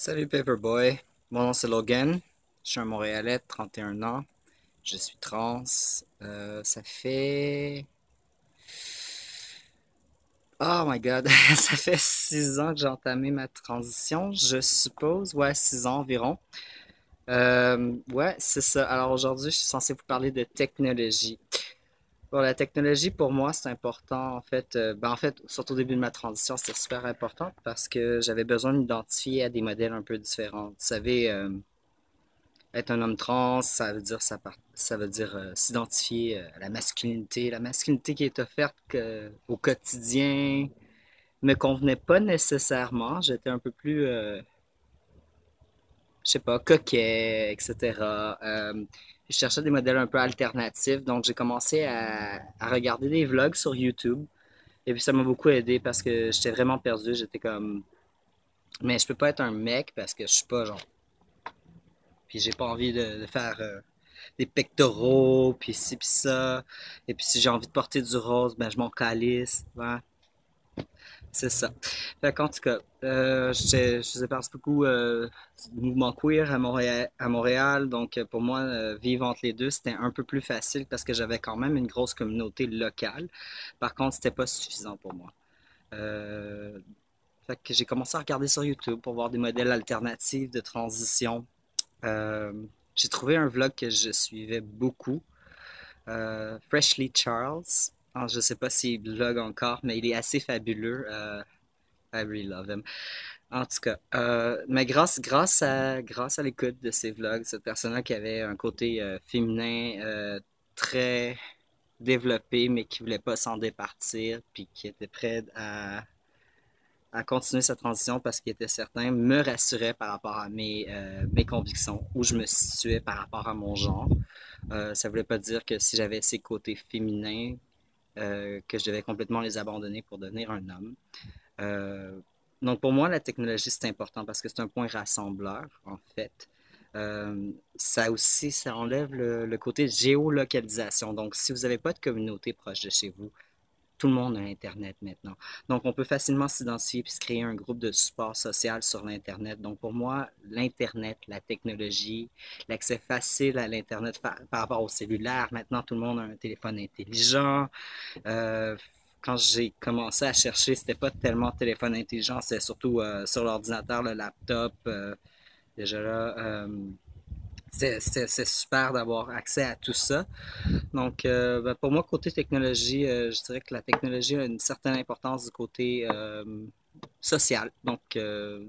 Salut Paperboy, mon nom c'est Logan, je suis un Montréalais de 31 ans, je suis trans. Ça fait... Oh my god, ça fait 6 ans que j'ai entamé ma transition, je suppose, ouais, 6 ans environ. Ouais, c'est ça. Alors aujourd'hui, je suis censé vous parler de technologie. Bon, la technologie pour moi, c'est important. En fait, surtout au début de ma transition, c'était super important parce que j'avais besoin de m'identifier à des modèles un peu différents. Vous savez, être un homme trans, ça veut dire s'identifier à la masculinité qui est offerte au quotidien me convenait pas nécessairement. J'étais un peu plus, je sais pas, coquet, etc. Je cherchais des modèles un peu alternatifs, donc j'ai commencé à regarder des vlogs sur YouTube. Et puis ça m'a beaucoup aidé parce que j'étais vraiment perdu. J'étais comme, mais je peux pas être un mec parce que je suis pas genre. Puis j'ai pas envie de faire des pectoraux, puis ci, puis ça. Et puis si j'ai envie de porter du rose, ben je m'en calisse. Ouais, c'est ça. Fait qu'en tout cas, je faisais partie beaucoup du mouvement queer à Montréal. Donc pour moi, vivre entre les deux, c'était un peu plus facile parce que j'avais quand même une grosse communauté locale. Par contre, c'était pas suffisant pour moi. Euh, Fait que j'ai commencé à regarder sur YouTube pour voir des modèles alternatifs de transition. Euh, j'ai trouvé un vlog que je suivais beaucoup, Freshly Charles. Alors, je sais pas s'il vlog encore, mais il est assez fabuleux. I really love him. En tout cas, mais grâce à l'écoute de ces vlogs, cette personne-là qui avait un côté féminin très développé, mais qui voulait pas s'en départir, puis qui était prêt à continuer sa transition parce qu'il était certain, me rassurait par rapport à mes convictions, où je me situais par rapport à mon genre. Ça voulait pas dire que si j'avais ces côtés féminins, que je devais complètement les abandonner pour devenir un homme. Euh, donc pour moi, la technologie, c'est important parce que c'est un point rassembleur, en fait. Ça aussi, ça enlève le côté géolocalisation. Donc, si vous n'avez pas de communauté proche de chez vous, tout le monde a Internet maintenant. Donc, on peut facilement s'identifier puis se créer un groupe de support social sur l'Internet. Donc, pour moi, l'Internet, la technologie, l'accès facile à l'Internet par rapport au cellulaire. Maintenant, tout le monde a un téléphone intelligent. Euh, Quand j'ai commencé à chercher, c'était pas tellement téléphone intelligent, c'était surtout sur l'ordinateur, le laptop. Déjà là, c'est super d'avoir accès à tout ça. Donc, ben, pour moi, côté technologie, je dirais que la technologie a une certaine importance du côté social. Donc,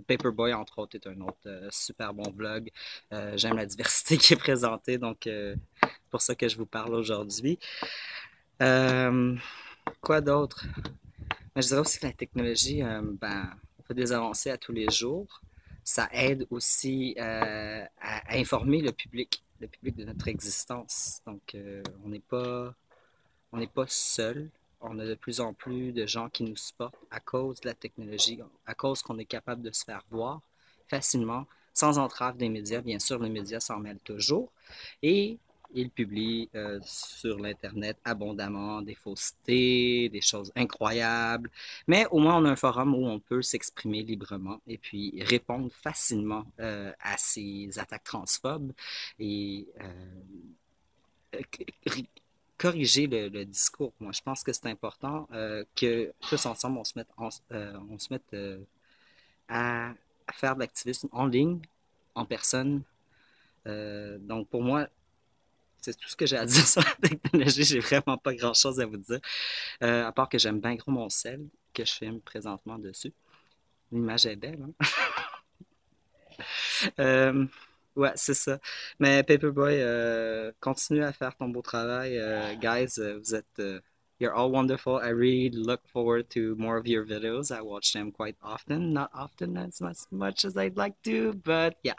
Paperboy, entre autres, est un autre super bon vlog. J'aime la diversité qui est présentée, donc pour ça que je vous parle aujourd'hui. Euh, Quoi d'autre? Ben, je dirais aussi que la technologie, ben, on fait des avancées à tous les jours. Ça aide aussi à informer le public de notre existence. Donc, on n'est pas seul. On a de plus en plus de gens qui nous supportent à cause de la technologie, à cause qu'on est capable de se faire voir facilement, sans entrave des médias. Bien sûr, les médias s'en mêlent toujours. Et ils publient sur l'Internet abondamment des faussetés, des choses incroyables. Mais au moins, on a un forum où on peut s'exprimer librement et puis répondre facilement à ces attaques transphobes et corriger le discours. Moi, je pense que c'est important que tous ensemble, on se mette à faire de l'activisme en ligne, en personne. Donc, pour moi, c'est tout ce que j'ai à dire sur la technologie. J'ai vraiment pas grand-chose à vous dire, à part que j'aime bien gros mon sel que je filme présentement dessus. L'image est belle, hein? Euh, ouais, c'est ça. Mais Paperboy, continue à faire ton beau travail. Guys, you're all wonderful. I really look forward to more of your videos. I watch them quite often. Not often as much as I'd like to, but yeah.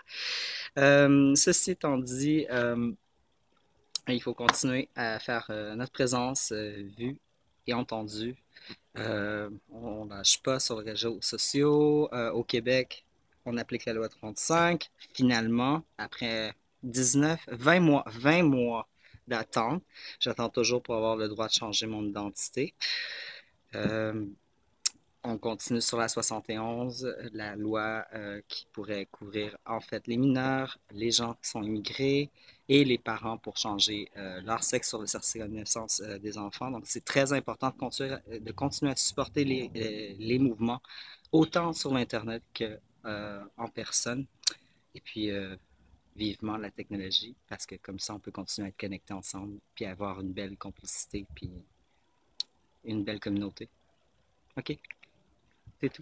Ceci étant dit, il faut continuer à faire notre présence vue et entendue. On lâche pas sur les réseaux sociaux. Au Québec, on applique la loi 35. Finalement, après 20 mois, 20 mois d'attente, j'attends toujours pour avoir le droit de changer mon identité. Euh, On continue sur la 71, la loi qui pourrait couvrir en fait les mineurs, les gens qui sont immigrés et les parents pour changer leur sexe sur le certificat de naissance des enfants. Donc c'est très important de continuer à supporter les mouvements, autant sur l'Internet que en personne. Et puis vivement la technologie, parce que comme ça on peut continuer à être connectés ensemble, puis avoir une belle complicité, puis une belle communauté. OK, c'est tout.